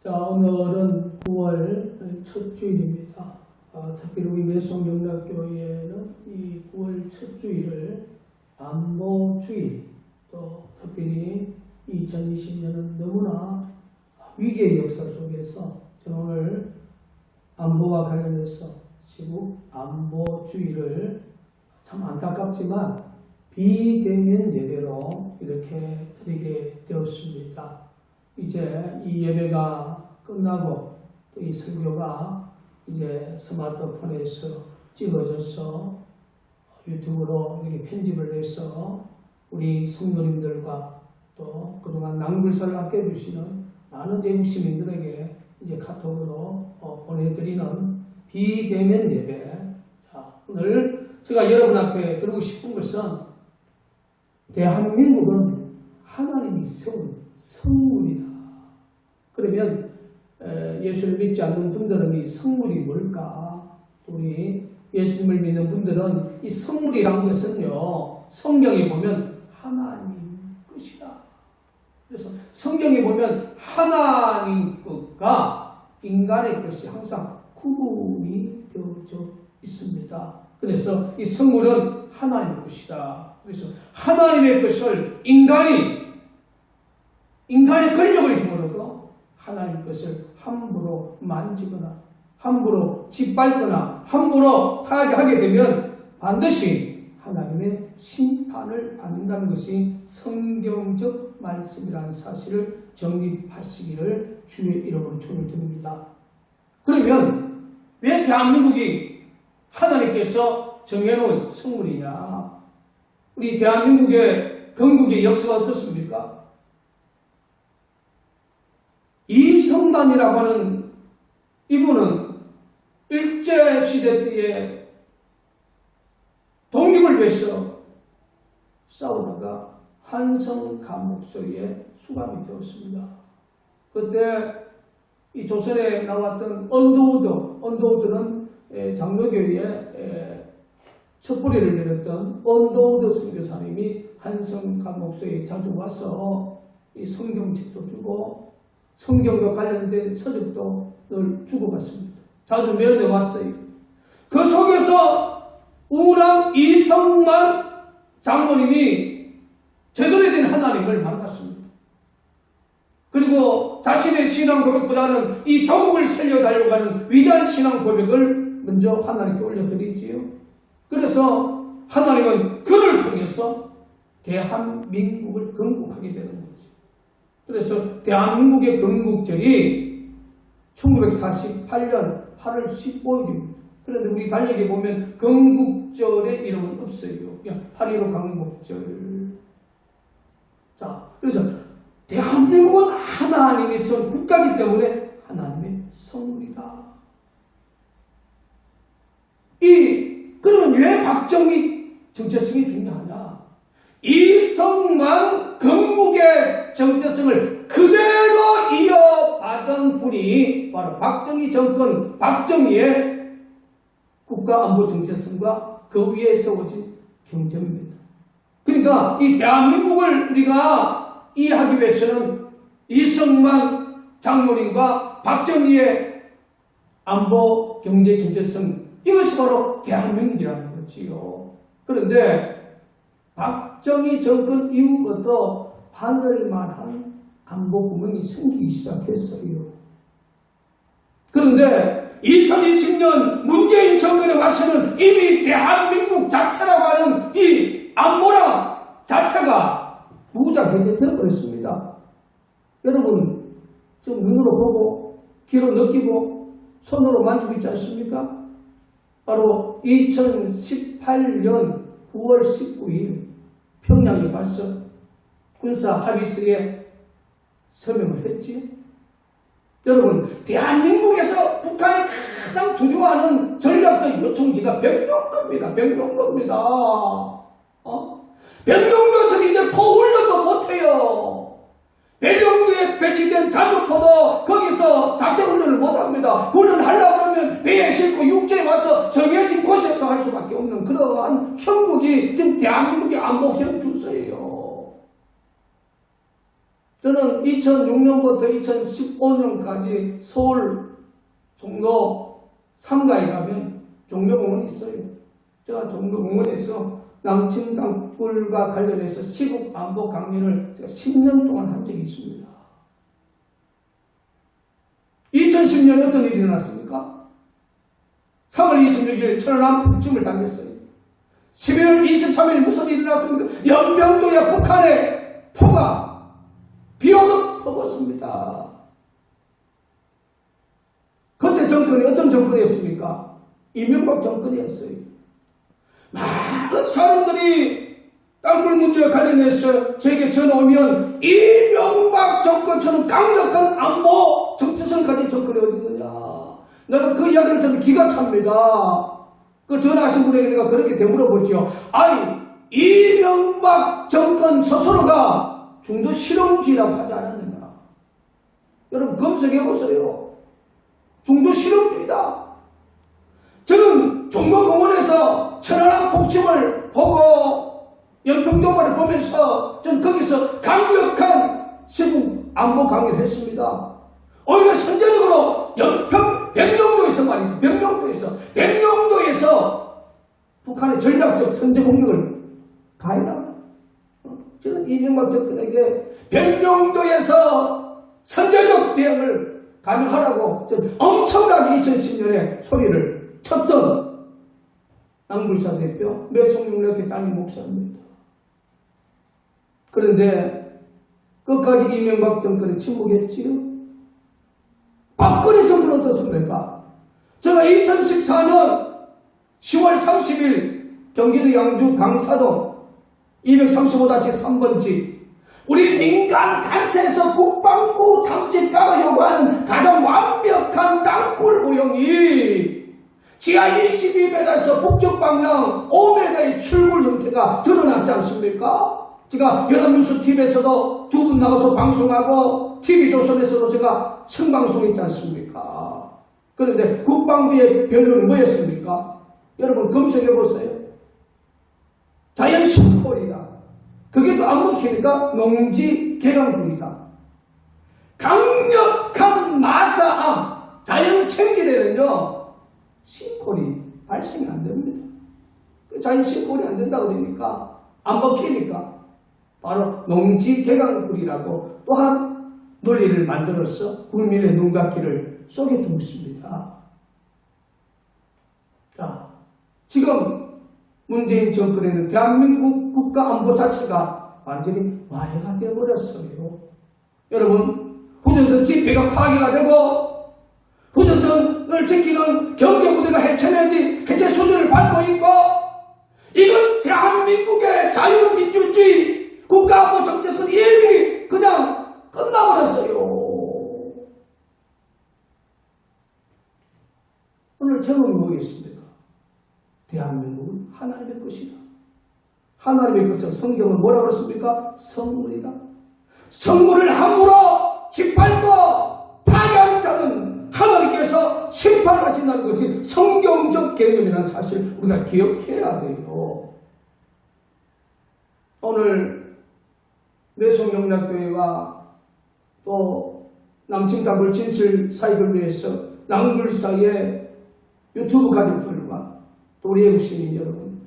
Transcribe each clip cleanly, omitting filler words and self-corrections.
자, 오늘은 9월 첫 주일입니다. 특별히 우리 매송영락교회는 이 9월 첫 주일을 안보주일, 또 특별히 2020년은 너무나 위기의 역사 속에서 저는 오늘 안보와 관련해서 시국 안보주일을 참 안타깝지만 비대면 예배로 이렇게 드리게 되었습니다. 이제 이 예배가 끝나고 또 이 설교가 이제 스마트폰에서 찍어져서 유튜브로 이렇게 편집을 해서 우리 성도님들과 또 그동안 낭불사를 아껴주시는 많은 대국 시민들에게 이제 카톡으로 보내드리는 비대면 예배. 자, 오늘 제가 여러분 앞에 드리고 싶은 것은 대한민국은 하나님이 세운 성물이다. 그러면 예수를 믿지 않는 분들은 이 성물이 뭘까? 우리 예수님을 믿는 분들은 이 성물이란 것은요, 성경에 보면 하나님 것이다. 그래서 성경에 보면 하나님 것과 인간의 것이 항상 구분이 되어져 있습니다. 그래서 이 성물은 하나님의 것이다. 그래서 하나님의 것을 인간의 권력을 힘으로도 하나님 것을 함부로 만지거나 함부로 짓밟거나 함부로 파괴하게 되면 반드시 하나님의 심판을 받는다는 것이 성경적 말씀이라는 사실을 정립하시기를 주의 이름으로 축원을 드립니다. 그러면 왜 대한민국이 하나님께서 정해놓은 성물이냐? 우리 대한민국의 건국의 역사가 어떻습니까? 이성만이라고 하는 이분은 일제시대 때에 독립을 위해서 싸우다가 한성감옥소에 수감이 되었습니다. 그때 이 조선에 나왔던 언더우드는 장로교회에 촛불을 내렸던 언더우드 선교사님이 한성감옥소에 자주 와서 이 성경책도 주고 성경과 관련된 서적도 늘 주고받습니다. 자주 면회 왔어요. 그 속에서 우랑 이성만 장로님이 제대로 된 하나님을 만났습니다. 그리고 자신의 신앙 고백보다는 이 조국을 살려달라고 하는 위대한 신앙 고백을 먼저 하나님께 올려드리지요. 그래서 하나님은 그를 통해서 대한민국을 건국하게 되는 거죠. 그래서 대한민국의 건국절이 1948년 8월 15일입니다. 그런데 우리 달력에 보면 건국절의 이름은 없어요. 그냥 8.15 건국절. 자, 그래서 대한민국은 하나님이 선 국가이기 때문에 하나님의 성물이다. 그러면 왜 박정희 정체성이 중요하냐? 이성만 건국의 정체성을 그대로 이어받은 분이 바로 박정희 정권, 박정희의 국가안보 정체성과 그 위에 세워진 경제입니다. 그러니까 이 대한민국을 우리가 이해하기 위해서는 이성만 장로님과 박정희의 안보 경제 정체성, 이것이 바로 대한민국이라는 거지요. 그런데 박정희 정권 이후부터 하늘만한 안보 구멍이 생기기 시작했어요. 그런데 2020년 문재인 정권에 와서는 이미 대한민국 자체라고 하는 이 안보라 자체가 무자해제되어 버렸습니다. 여러분 좀 눈으로 보고 귀로 느끼고 손으로 만지고 있지 않습니까? 바로 2018년 9월 19일 평양에 가서 군사 합의서에 서명을 했지. 여러분, 대한민국에서 북한이 가장 두려워하는 전략적 요청지가 병경도입니다. 병경도입니다. 병경도에서 이제 포 훈련도 못해요. 배병도에 배치된 자주포도 거기서 자체 훈련을 못합니다. 훈련하려고 하면 배에 싣고 육지에 와서 정해진 곳에서 할 수밖에 없는 그러한 형국이 지금 대한민국의 안보 현주소예요. 저는 2006년부터 2015년까지 서울 종로 3가에 가면 종묘공원이 있어요. 제가 종묘공원에서 남침 땅굴과 관련해서 시국 안보 강연을 제가 10년 동안 한 적이 있습니다. 2010년에 어떤 일이 일어났습니까? 3월 26일 천안함 북침을 당했어요. 11월 23일 무슨 일이 일어났습니까? 연병도에 북한의 포가 비오듯 퍼붓습니다. 그때 정권이 어떤 정권이었습니까? 이명박 정권이었어요. 많은 사람들이 땅굴 문제와 관련해서 저에게 전화 오면 이명박 정권처럼 강력한 안보 정체성을 가진 정권이 어디 있느냐. 내가 그 이야기를 들으면 기가 찹니다. 그 전화하신 분에게 내가 그렇게 되물어보지요. 아니, 이명박 정권 스스로가 중도 실험주의라고 하지 않았느냐. 여러분 검색해보세요. 중도 실험주의다. 저는 종로공원에서 천안함 폭침을 보고 연평도발을 보면서 전 거기서 강력한 시국 안보 강의를 했습니다. 오히려 선제적으로 백령도에서 말이죠. 백령도에서 북한의 전략적 선제 공격을 가해라. 저는 이명박 정권에게 백령도에서 선제적 대응을 가능하라고 저는 엄청나게 2010년에 소리를 쳤던 남굴사 대표 매송용락회 담임 목사입니다. 그런데 끝까지 이명박 정권이 침묵했지요. 박근혜 정권은 어떻습니까? 제가 2014년 10월 30일 경기도 양주 강사동 235-3번지 우리 민간 단체에서 국방부 탐지가가 요구하는 가장 완벽한 땅굴 모형이 지하 22m에서 북쪽 방향 5m의 출굴 형태가 드러났지 않습니까? 제가 연합뉴스TV에서도 두 분 나가서 방송하고 TV조선에서도 제가 생방송했지 않습니까? 그런데 국방부의 변론은 뭐였습니까? 여러분 검색해보세요. 자연신포이다. 그게 또 안 먹히니까 농지 개강굴이다. 강력한 마사암, 자연생질에는요, 신콜이 발생이 안 됩니다. 자연신콜이 안 된다고 그러니까, 안 먹히니까, 바로 농지 개강굴이라고 또한 논리를 만들어서 국민의 눈감기를 쏘겠던 것입니다. 자, 지금 문재인 정권에는 대한민국 국가 안보 자체가 완전히 와해가 되어버렸어요. 여러분, 후전선 집회가 파괴가 되고 후전선을 지키는 경계부대가 해체 수준을 밟고 있고 이건 대한민국의 자유민주주의 국가안보 정체성 이미 그냥 끝나버렸어요. 오늘 제목이 뭐겠습니까? 대한민국은 하나님의 것이다. 하나님의 것은 성경은 뭐라고 그랬습니까? 성물이다. 성물을 함부로 짓밟고 파괴하는 자는 하나님께서 심판하신다는 것이 성경적 개념이라는 사실 우리가 기억해야 돼요. 오늘 매송영락교회와 또 남침다불 진실사역을 위해서 남굴사의 유튜브 가족들과 또 우리 애국 시민 여러분,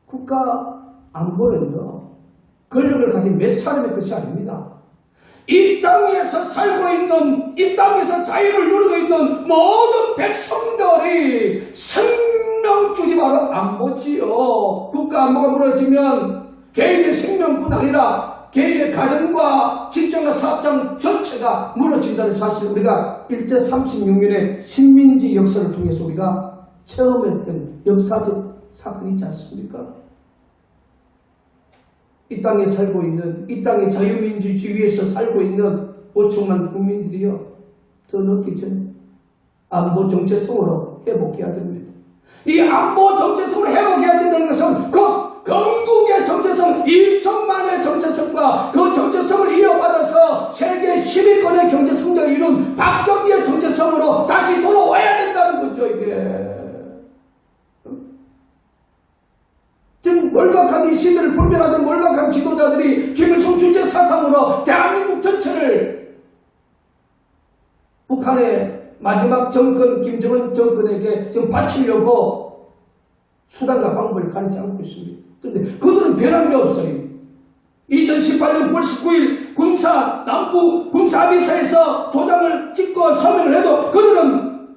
국가 안보는요 권력을 가진 몇 사람의 것이 아닙니다. 이 땅에서 살고 있는, 이 땅에서 자유를 누리고 있는 모든 백성들이 생명줄이 바로 안보지요. 국가 안보가 무너지면 개인의 생명뿐 아니라 개인의 가정과 직장과 사업장 전체가 무너진다는 사실 우리가 일제 36년의 식민지 역사를 통해서 우리가 체험했던 역사적 사건이 있지 않습니까? 이 땅에 살고 있는, 이 땅의 자유민주주의에서 살고 있는 5천만 국민들이요, 더 늦기 전에 안보 정체성으로 회복해야 됩니다. 이 안보 정체성을 회복해야 된다는 것은 그 건국의 정체성, 일성만의 정체성과 그 정체성을 이어받아서 세계 10위권의 경제 성장을 이룬 박정희의 정체성으로 다시 돌아와야 된다는 거죠, 이게. 지금 몰각한 이 시대를 분별하던 몰각한 지도자들이 김일성 주체 사상으로 대한민국 전체를 북한의 마지막 정권 김정은 정권에게 지금 바치려고 수단과 방법을 가리지 않고 있습니다. 그런데 그들은 변한 게 없어요. 2018년 9월 19일 남부 군사합의사에서 도장을 찍고 서명을 해도 그들은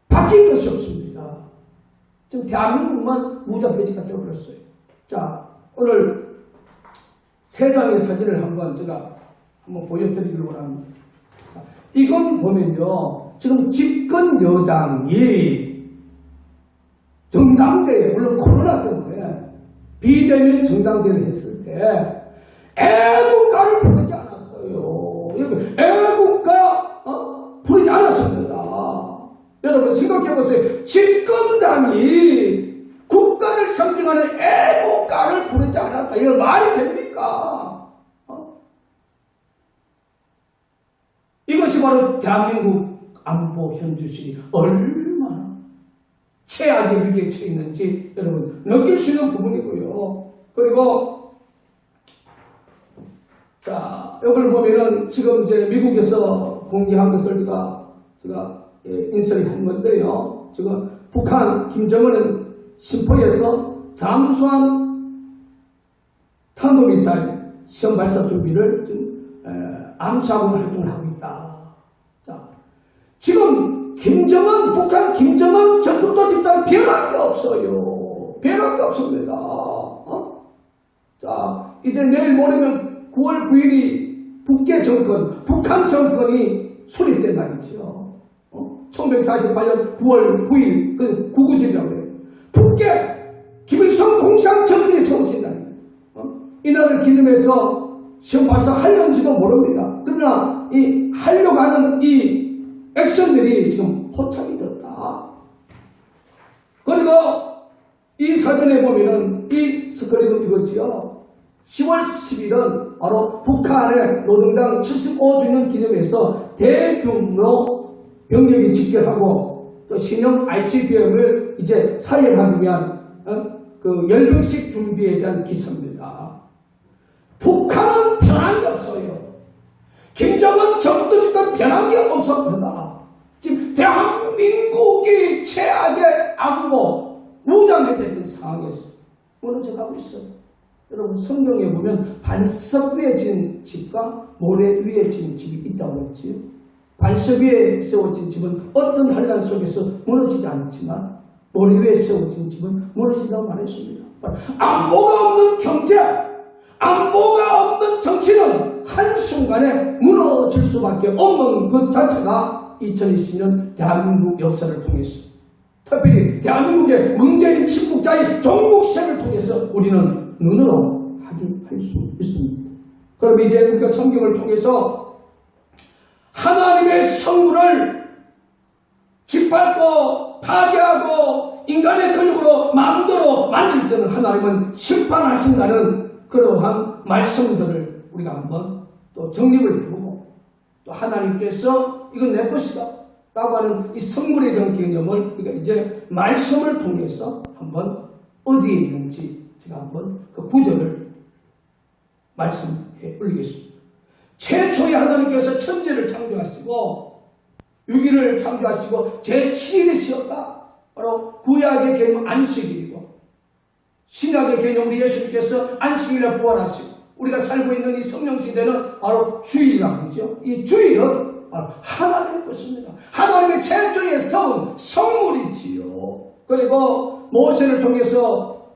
바뀐 것이 없습니다. 지금 대한민국만 무자폐지가 되어버렸어요. 자, 오늘 세 장의 사진을 한번 보여드리려고 합니다. 자, 이건 보면요, 지금 집권 여당이 정당대회, 물론 코로나 때문에 비대면 정당대회를 했을 때 애국가를 부르지 않았어요. 애국가 부르지 않았습니다. 여러분 생각해보세요. 집권당이 국가를 상징하는 애국가를 부르지 않았다. 이거 말이 됩니까? 이것이 바로 대한민국 안보 현주실이 얼마나 최악의 위기에 처해 있는지 여러분 느낄 수 있는 부분이고요. 그리고 자, 이걸 보면은 지금 이제 미국에서 공개한 것을 제가 인쇄한 건데요. 지금 북한 김정은은 심포에서 잠수함 탄도미사일 시험 발사 준비를 지금 암시하고 활동을 하고 있다. 자, 지금 북한 김정은 전투도 집단 변할 게 없어요. 변할 게 없습니다. 자, 이제 내일 모레면 9월 9일이 북한 정권이 수립된 날이죠. 1948년 9월 9일, 그 구구절이라고 해요. 북계 김일성 공산정권이 세워진 날입니다. 이 날을 기념해서 시험 발사하려는지도 모릅니다. 그러나 하려고 하는 이 액션들이 지금 포착이 됐다. 그리고 이 사진에 보면은 이 스크린은 이거지요. 10월 10일은 바로 북한의 노동당 75주년 기념해서 대규모 병력이 집결하고 또 신형 ICBM을 이제 사용하기 위한 그 열병식 준비에 대한 기사입니다. 북한은 변한 게 없어요. 김정은 정부 집권 변한 게 없었습니다. 지금 대한민국이 최악의 안보 무장해제된 상황에서 무너져가고 있어요. 여러분 성경에 보면 반석 위에 지은 집과 모래 위에 지은 집이 있다고 했지요. 반석 위에 세워진 집은 어떤 한란 속에서 무너지지 않지만 모래 위에 세워진 집은 무너진다고 말했습니다. 안보가 없는 경제, 안보가 없는 정치는 한순간에 무너질 수밖에 없는 것 자체가 2020년 대한민국 역사를 통해서 특별히 대한민국의 문재인 친북자의 종북 시행을 통해서 우리는 눈으로 확인할 수 있습니다. 그럼 이제 우리가 성경을 통해서 하나님의 성물을 짓밟고 파괴하고 인간의 근육으로 마음대로 만질 때는 하나님은 심판하신다는 그러한 말씀들을 우리가 한번 또 정립을 해보고 또 하나님께서 이건 내 것이다 라고 하는 이 성물에 대한 개념을 우리가 이제 말씀을 통해서 한번 어디에 있는지 제가 한번 그 구절을 말씀해 올리겠습니다. 최초에 하나님께서 천지를 창조하시고 유기를 창조하시고 제7일에 쉬었다. 바로 구약의 개념 안식일이고 신약의 개념 우리 예수님께서 안식일에 부활하시고 우리가 살고 있는 이 성령시대는 바로 주일이라고 하죠. 이 주일은 바로 하나님의 것입니다. 하나님의 최초의 성물이지요. 그리고 모세를 통해서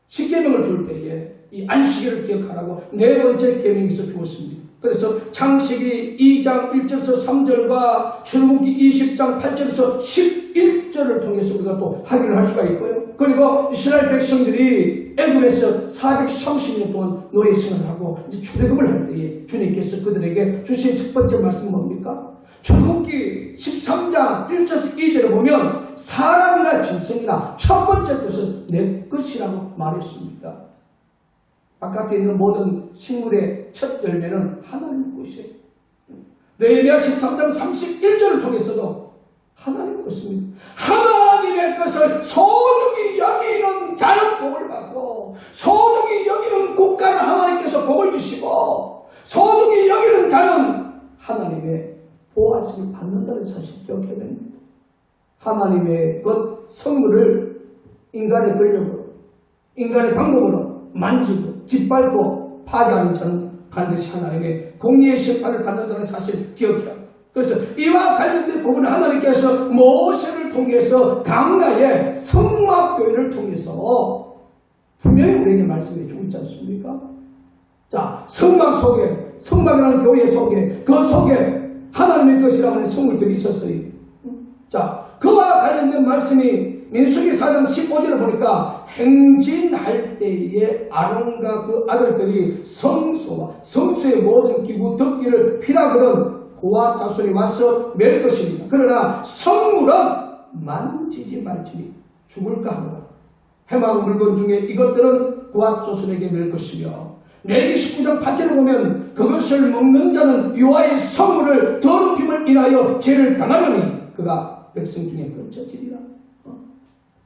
십계명을 줄 때에 이 안식일을 기억하라고 네 번째 계명에서 주었습니다. 그래서 창세기 2장 1절에서 3절과 출애굽기 20장 8절에서 11절을 통해서 우리가 또 확인을 할 수가 있고요. 그리고 이스라엘 백성들이 애굽에서 430년 동안 노예 생활을 하고 이제 출애굽을 할 때에 주님께서 그들에게 주신 첫 번째 말씀은 뭡니까? 출애굽기 13장 1절에서 2절에 보면 사람이나 짐승이나 첫 번째 것은 내 것이라고 말했습니다. 바깥에 있는 모든 식물의 첫 열매는 하나님 것이에요. 느헤미야 13장 31절을 통해서도 하나님 것입니다. 하나님의 것을 소중히 여기는 자는 복을 받고 소득이 여기는 국가는 하나님께서 복을 주시고 소득이 여기는 자는 하나님의 보호하심을 받는다는 사실을 기억해야 됩니다. 하나님의 그 선물을 인간의 권력으로, 인간의 방법으로 만지고 짓밟고 파괴하는 자는 반드시 하나님의 공의의 심판을 받는다는 사실을 기억해야 합니다. 그래서 이와 관련된 부분을 하나님께서 모세를 통해서 강가의 성막교회를 통해서 분명히 우리에게 말씀해 주고 있지 않습니까? 자, 성막 속에, 성막이라는 교회 속에, 그 속에 하나님의 것이라고 하는 성물들이 있었어요. 자, 그와 관련된 말씀이 민수기 4장 15절을 보니까 행진할 때에 아론과 그 아들들이 성소와 성소의 모든 기구 덮기를 피하거든 그와 자손이 와서 맬 것입니다. 그러나 성물은 만지지 말지니 죽을까 하노라. 해방 물건 중에 이것들은 그와 자손에게 맬 것이며 레위기 19장 8절에 보면 그것을 먹는 자는 여호와의 성물을 더럽힘을 인하여 죄를 당하려니 그가 백성 중에 끊쳐지리라.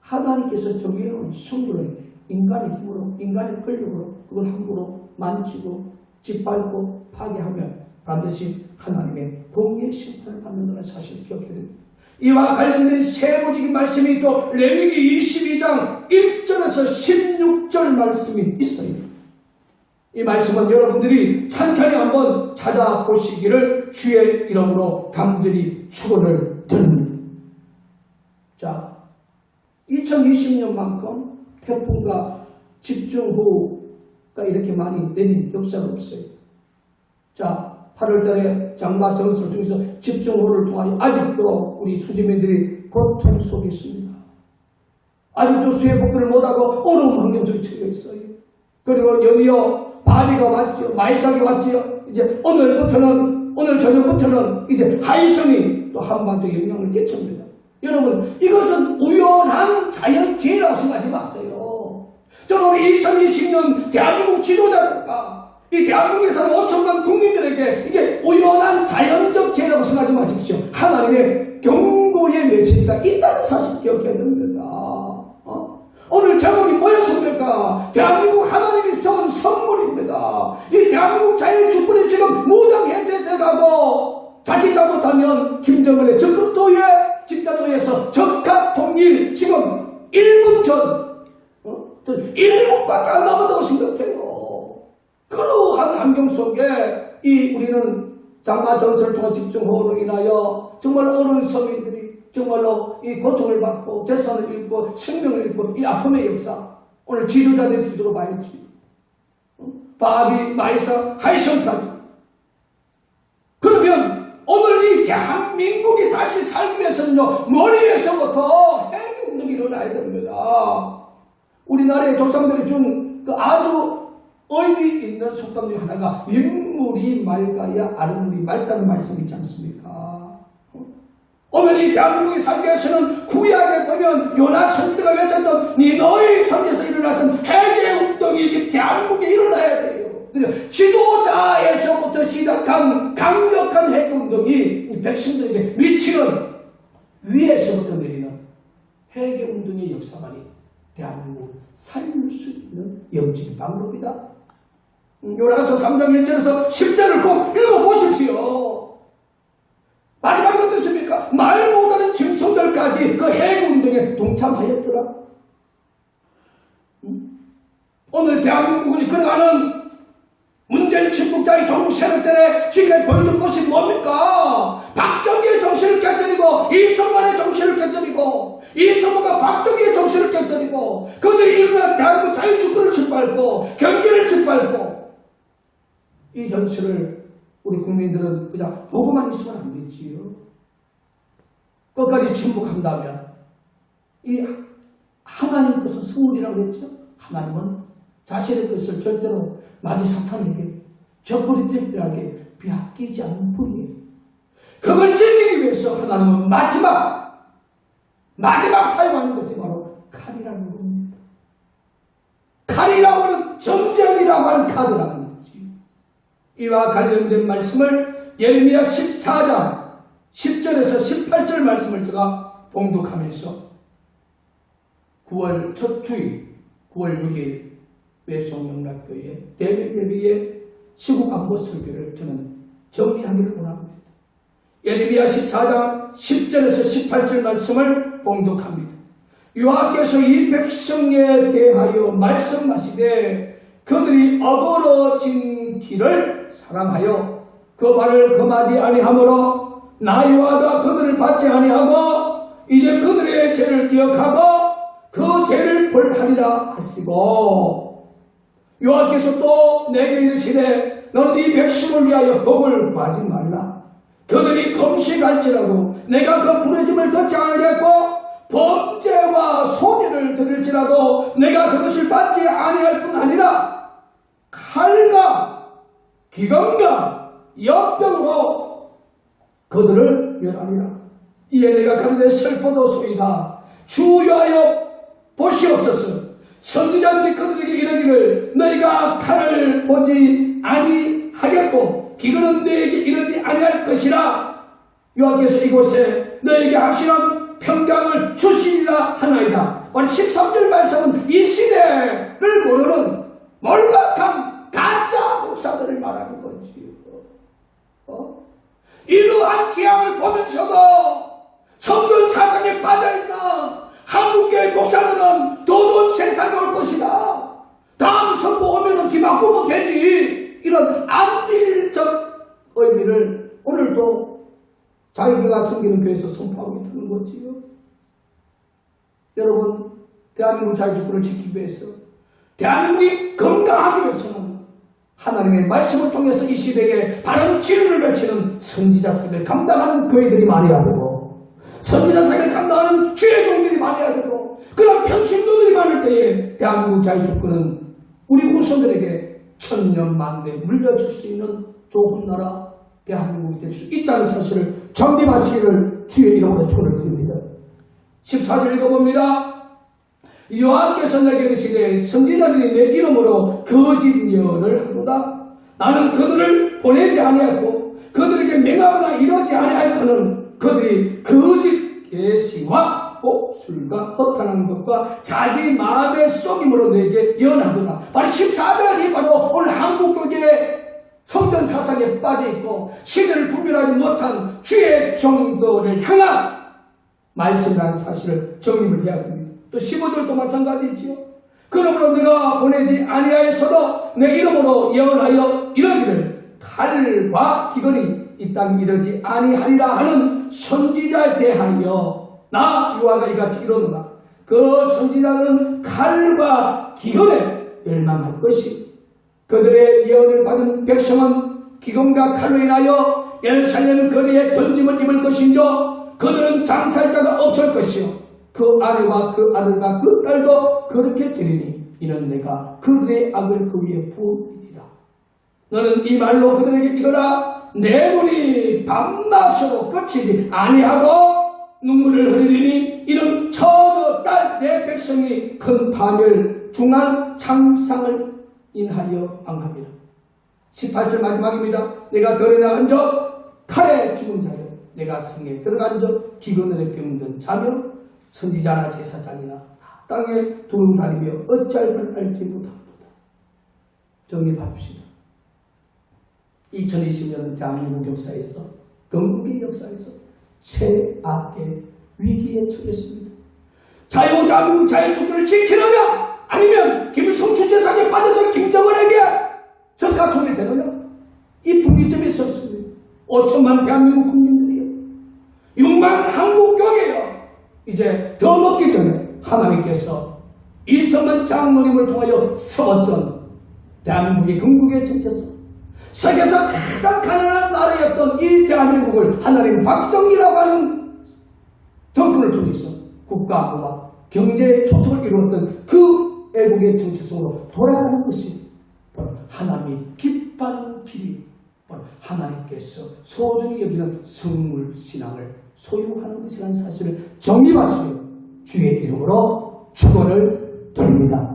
하나님께서 정해놓은 성물은 인간의 힘으로, 인간의 권력으로 그걸 함부로 만지고 짓밟고 파괴하면 반드시 하나님의 공의의 심판을 받는다는 사실을 기억해야 됩니다. 이와 관련된 세부적인 말씀이 또 레위기 22장 1절에서 16절 말씀이 있어요. 이 말씀은 여러분들이 찬찬히 한번 찾아보시기를 주의 이름으로 간절히 축원을 드립니다. 자, 2020년만큼 태풍과 집중호우가 이렇게 많이 내린 역사가 없어요. 자, 8월달에 장마 전설 중에서 집중호우를 통하여 아직도 우리 수지민들이 고통 속에 있습니다. 아직도 수해 복구를 못하고 어려운 환경 속에 처해 있어요. 그리고 연이어 바비가 왔지요. 마이삭이 왔지요. 이제 오늘 저녁부터는 이제 하이성이 또 한반도에 영향을 끼칩니다. 여러분, 이것은 우연한 자연재해라고 생각하지 마세요. 저는 2020년 대한민국 지도자들과 이 대한민국에 사는 5천만 국민들에게 이게 우연한 자연적 재해라고 생각하지 마십시오. 하나님의 경고의 메시지가 있다는 사실을 기억해야 됩니다. 오늘 제목이 뭐였습니까? 대한민국 하나님이 써온 선물입니다. 이 대한민국 자유의 주권이 지금 무장 해제돼가고 자칫 잘못하면 김정은의 적극도의 집단도에서 적합 통일 지금 1분 전 1분밖에 안 남았다고 생각해요. 그러한 환경 속에 우리는 장마 전설 통한 집중호우로 인하여 정말 어려운 서민들이 정말로 이 고통을 받고 재산을 잃고 생명을 잃고 이 아픔의 역사 오늘 지도자들 뒤로 봐야지. 바비, 마이사, 하이성까지. 그러면 오늘 이 대한민국이 다시 살기 위해서는요 머리에서부터 핵운동이 일어나야 됩니다. 우리나라의 조상들이 준 그 아주 의미 있는 속담 중 하나가 윗물이 맑아야 아랫물이 맑다는 말씀이 있지 않습니까? 오늘 이 대한민국이 살기 위해서는 구약에 보면 요나 선지자가 외쳤던 니너의 성에서 일어났던 해계 운동이 지금 대한민국에 일어나야 돼요. 지도자에서부터 시작한 강력한 해계 운동이 백성들에게 미치는 위에서부터 내리는 해계 운동의 역사만이 대한민국을 살릴 수 있는 영적인 방법이다. 요나서 3장 1절에서 10절을 꼭 읽어보십시오. 마지막에 어떻습니까? 말 못하는 짐승들까지 그 해군운동에 동참하였더라. 오늘 대한민국이 걸어가는 문재인 침묵자의 정부 세력 때에 지금 보여준 것이 뭡니까? 박정희의 정신을 깨뜨리고 이승만의 정신을 깨뜨리고 이승만과 박정희의 정신을 깨뜨리고 그들이 일어난 대한민국 자유주권을 짓밟고 경기를 짓밟고 이 현실을 우리 국민들은 그냥 보고만 있으면 안 되지요. 끝까지 침묵한다면 이 하나님 것은 성물이라고 했죠. 하나님은 자신의 것을 절대로 만일 사탄에게 저버리들에게 빼앗기지 않는 분이에요. 그걸 지키기 위해서 하나님은 마지막 사용하는 것이 바로 칼이라는 겁니다. 칼이라고 하는 정쟁이라고 하는 카드라는 거지. 이와 관련된 말씀을 예레미야 14장 10절에서 18절 말씀을 제가 봉독하면서 9월 첫 주일 9월 6일 외송영락교회 대백예배의 시국 안보 설교를 저는 정리하기를 원합니다. 예레미야 14장 10절에서 18절 말씀을 봉독합니다. 여호와께서 이 백성에 대하여 말씀하시되 그들이 어거러진 길을 사랑하여 그 발을 금하지 아니하므로 나 여호와가 그들을 받지 아니하고 이제 그들의 죄를 기억하고 그 죄를 벌하리라 하시고 여호와께서 또 내게 이르시되 너는 이 백성을 위하여 복을 구하지 말라. 그들이 금식할지라도 내가 그 부르짐을 듣지 않겠고 범죄와 소리를 들을지라도 내가 그것을 받지 아니할 뿐 아니라 칼과 기근과 역병으로 그들을 멸하리라. 이에 내가 가로되 슬퍼도소이다. 주여하여 보시옵소서. 선지자들이 그들에게 이르기를 너희가 칼을 보지 아니하겠고 기근은 너희에게 이르지 아니할 것이라. 여호와께서 이곳에 너희에게 하시는 평강을 주시리라 하나이다. 오늘 13절 말씀은 이 시대를 모르는 몰락한 가짜 목사들을 말하는 거지요. 이러한 재앙을 보면서도 성전 사상에 빠져있는 한국교회 목사들은 도전 세상에 올 것이다. 다음 선거 오면은 귀 바꾸면 되지. 이런 안일적 의미를 오늘도 자기가 섬기는 교회에서 선포하고 있다는 거지요. 여러분, 대한민국 자유주권을 지키기 위해서, 대한민국이 건강하기 위해서는 하나님의 말씀을 통해서 이 시대에 바른 진리를 외치는 선지자성을 감당하는 교회들이 많아야 되고, 선지자성을 감당하는 주의 종들이 많아야 되고, 그런 평신도들이 많을 때에 대한민국 자유주권은 우리 후손들에게 천년만대 물려줄 수 있는 좋은 나라 대한민국이 될 수 있다는 사실을 정립하시기를 주의 이름으로 축원을 드립니다. 14절 읽어봅니다. 여호와께서 내게 이르시되 선지자들이 내 이름으로 거짓 예언을 하도다. 나는 그들을 보내지 아니하고 그들에게 맹하거나 이러지 아니하였거늘 그들이 거짓 계시와 복술과 허탄한 것과 자기 마음의 속임으로 내게 예언하도다. 바로 14절이 바로 오늘 한국교회의 성전 사상에 빠져있고 시대를 분별하지 못한 주의 종도를 향한 말씀이라는 사실을 정립을 해야 됩니다. 또 15절도 마찬가지지요. 그러므로 내가 보내지 아니하였어도 내 이름으로 예언하여 이러기를 칼과 기근이 이 땅에 이르지 아니하리라 하는 선지자에 대하여 나 여호와가 이같이 이르노라. 그 선지자는 칼과 기근에 멸망할 것이 그들의 예언을 받은 백성은 기근과 칼로 인하여 예루살렘 거리에 던짐을 입을 것인저 그들은 장사할 자가 없을 것이요 그 아내와 그 아들과 그 딸도 그렇게 되리니 이는 내가 그들의 악을 그 위에 부으리라. 너는 이 말로 그들에게 이르라. 내 눈이 밤낮으로 그치지 아니하고 눈물을 흘리니 이는 저도 딸 내 백성이 큰 파멸 중한 창상을 인하여 망합니다. 18절 마지막입니다. 내가 들에 나간 적 칼에 죽은 자여 내가 성에 들어간 적 기근으로 병든 자며 선지자나 제사장이나 땅에 두루다니며 어찌할 걸 알지 못합니다. 정립합시다. 2020년은 대한민국 역사에서 건국의 역사에서 최악의 위기에 처했습니다. 대한민국 자유주권을 지키느냐 아니면 김일성 주체상에 빠져서 김정은에게 적합통이 되느냐 이 분기점이 있었습니다. 5천만 대한민국 국민들이요 6만 한국교회요 이제 더 먹기 전에 하나님께서 이성만 장로님을 통하여 세웠던 대한민국의 건국의 정체성 세계에서 가장 가난한 나라였던 이 대한민국을 하나님 박정희라고 하는 정권을 통해서 국가와 경제 조성을 이루었던 그 애국의 정체성으로 돌아가는 것이 바로 하나님이 기뻐하는 길이 바로 하나님께서 소중히 여기는 성물신앙을 소유하는 것이라는 사실을 정립하시며 주의 이름으로 축원을 드립니다.